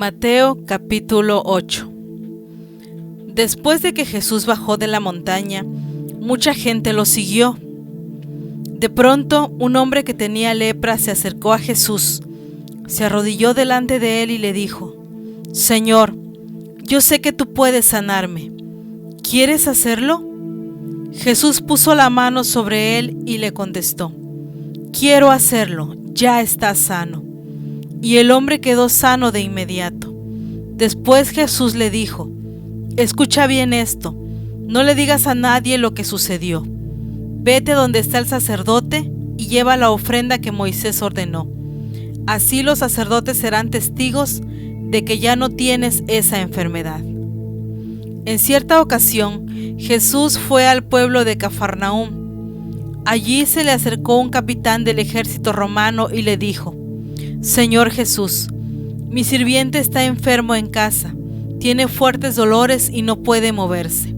Mateo capítulo 8. Después de que Jesús bajó de la montaña, mucha gente lo siguió. De pronto, un hombre que tenía lepra se acercó a Jesús, se arrodilló delante de él y le dijo: Señor, yo sé que tú puedes sanarme. ¿Quieres hacerlo? Jesús puso la mano sobre él y le contestó: Quiero hacerlo, ya estás sano. Y el hombre quedó sano de inmediato. Después Jesús le dijo: Escucha bien esto, no le digas a nadie lo que sucedió. Vete donde está el sacerdote y lleva la ofrenda que Moisés ordenó. Así los sacerdotes serán testigos de que ya no tienes esa enfermedad. En cierta ocasión, Jesús fue al pueblo de Cafarnaúm. Allí se le acercó un capitán del ejército romano y le dijo: Señor Jesús, mi sirviente está enfermo en casa, tiene fuertes dolores y no puede moverse.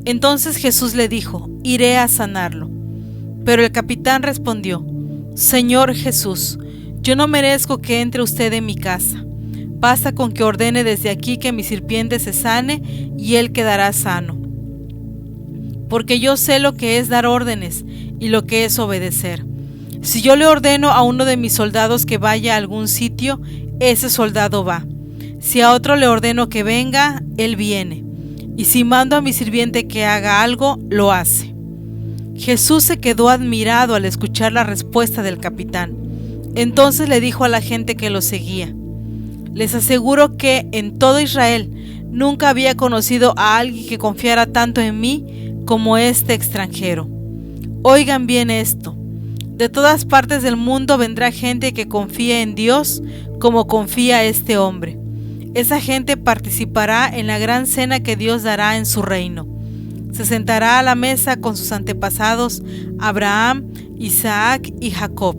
Entonces Jesús le dijo: Iré a sanarlo. Pero el capitán respondió: Señor Jesús, yo no merezco que entre usted en mi casa. Basta con que ordene desde aquí que mi sirviente se sane y él quedará sano. Porque yo sé lo que es dar órdenes y lo que es obedecer. Si yo le ordeno a uno de mis soldados que vaya a algún sitio, ese soldado va. Si a otro le ordeno que venga, él viene. Y si mando a mi sirviente que haga algo, lo hace. Jesús se quedó admirado al escuchar la respuesta del capitán. Entonces le dijo a la gente que lo seguía: Les aseguro que en todo Israel nunca había conocido a alguien que confiara tanto en mí como este extranjero. Oigan bien esto. De todas partes del mundo vendrá gente que confíe en Dios como confía este hombre. Esa gente participará en la gran cena que Dios dará en su reino. Se sentará a la mesa con sus antepasados Abraham, Isaac y Jacob.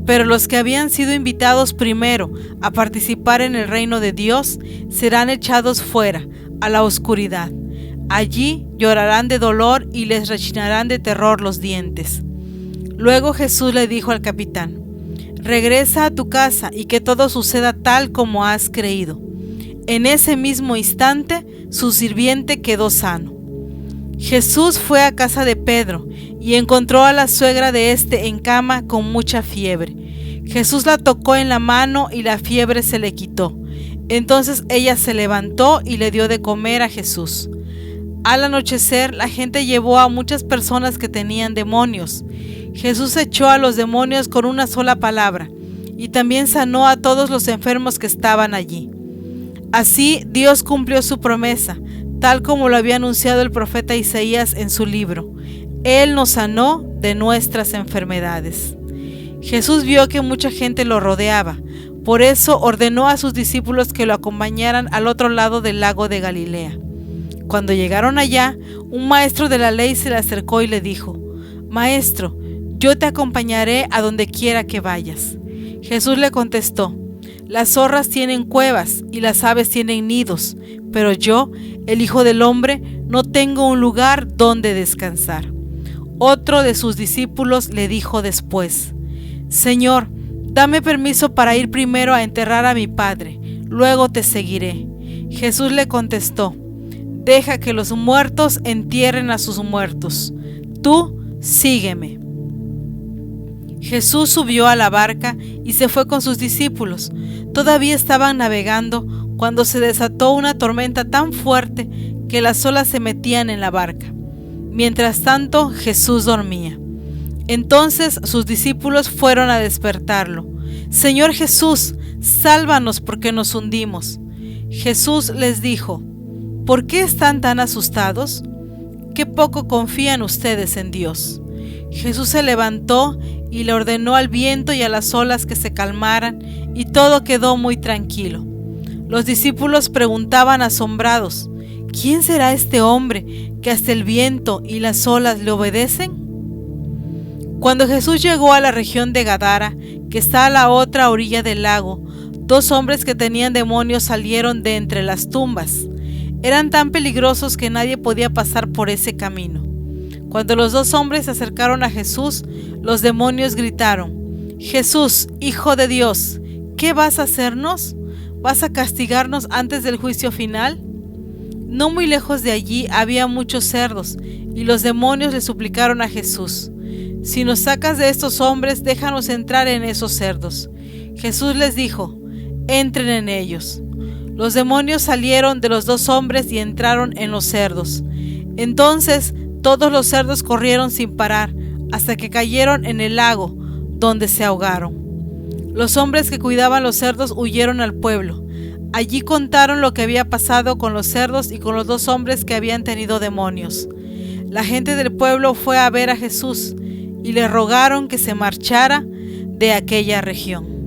Pero los que habían sido invitados primero a participar en el reino de Dios serán echados fuera, a la oscuridad. Allí llorarán de dolor y les rechinarán de terror los dientes. Luego Jesús le dijo al capitán: Regresa a tu casa y que todo suceda tal como has creído. En ese mismo instante, su sirviente quedó sano. Jesús fue a casa de Pedro y encontró a la suegra de éste en cama con mucha fiebre. Jesús la tocó en la mano y la fiebre se le quitó. Entonces ella se levantó y le dio de comer a Jesús. Al anochecer, la gente llevó a muchas personas que tenían demonios. Jesús echó a los demonios con una sola palabra y también sanó a todos los enfermos que estaban allí. Así Dios cumplió su promesa, tal como lo había anunciado el profeta Isaías en su libro. Él nos sanó de nuestras enfermedades. Jesús vio que mucha gente lo rodeaba, por eso ordenó a sus discípulos que lo acompañaran al otro lado del lago de Galilea. Cuando llegaron allá, un maestro de la ley se le acercó y le dijo: Maestro, yo te acompañaré a donde quiera que vayas. Jesús le contestó: Las zorras tienen cuevas y las aves tienen nidos, pero yo, el Hijo del Hombre, no tengo un lugar donde descansar. Otro de sus discípulos le dijo después: Señor, dame permiso para ir primero a enterrar a mi padre, luego te seguiré. Jesús le contestó: Deja que los muertos entierren a sus muertos. Tú sígueme. Jesús subió a la barca y se fue con sus discípulos. Todavía estaban navegando cuando se desató una tormenta tan fuerte que las olas se metían en la barca. Mientras tanto, Jesús dormía. Entonces sus discípulos fueron a despertarlo. Señor Jesús, sálvanos porque nos hundimos. Jesús les dijo: ¿Por qué están tan asustados? ¿Qué poco confían ustedes en Dios? Jesús se levantó y le ordenó al viento y a las olas que se calmaran, y todo quedó muy tranquilo. Los discípulos preguntaban asombrados: ¿Quién será este hombre que hasta el viento y las olas le obedecen? Cuando Jesús llegó a la región de Gadara, que está a la otra orilla del lago, 2 hombres que tenían demonios salieron de entre las tumbas. Eran tan peligrosos que nadie podía pasar por ese camino. Cuando los 2 hombres se acercaron a Jesús, los demonios gritaron: Jesús, Hijo de Dios, ¿qué vas a hacernos? ¿Vas a castigarnos antes del juicio final? No muy lejos de allí había muchos cerdos, y los demonios le suplicaron a Jesús: si nos sacas de estos hombres, déjanos entrar en esos cerdos. Jesús les dijo: entren en ellos. Los demonios salieron de los dos hombres y entraron en los cerdos. Entonces todos los cerdos corrieron sin parar, hasta que cayeron en el lago, donde se ahogaron. Los hombres que cuidaban los cerdos huyeron al pueblo. Allí contaron lo que había pasado con los cerdos y con los dos hombres que habían tenido demonios. La gente del pueblo fue a ver a Jesús y le rogaron que se marchara de aquella región.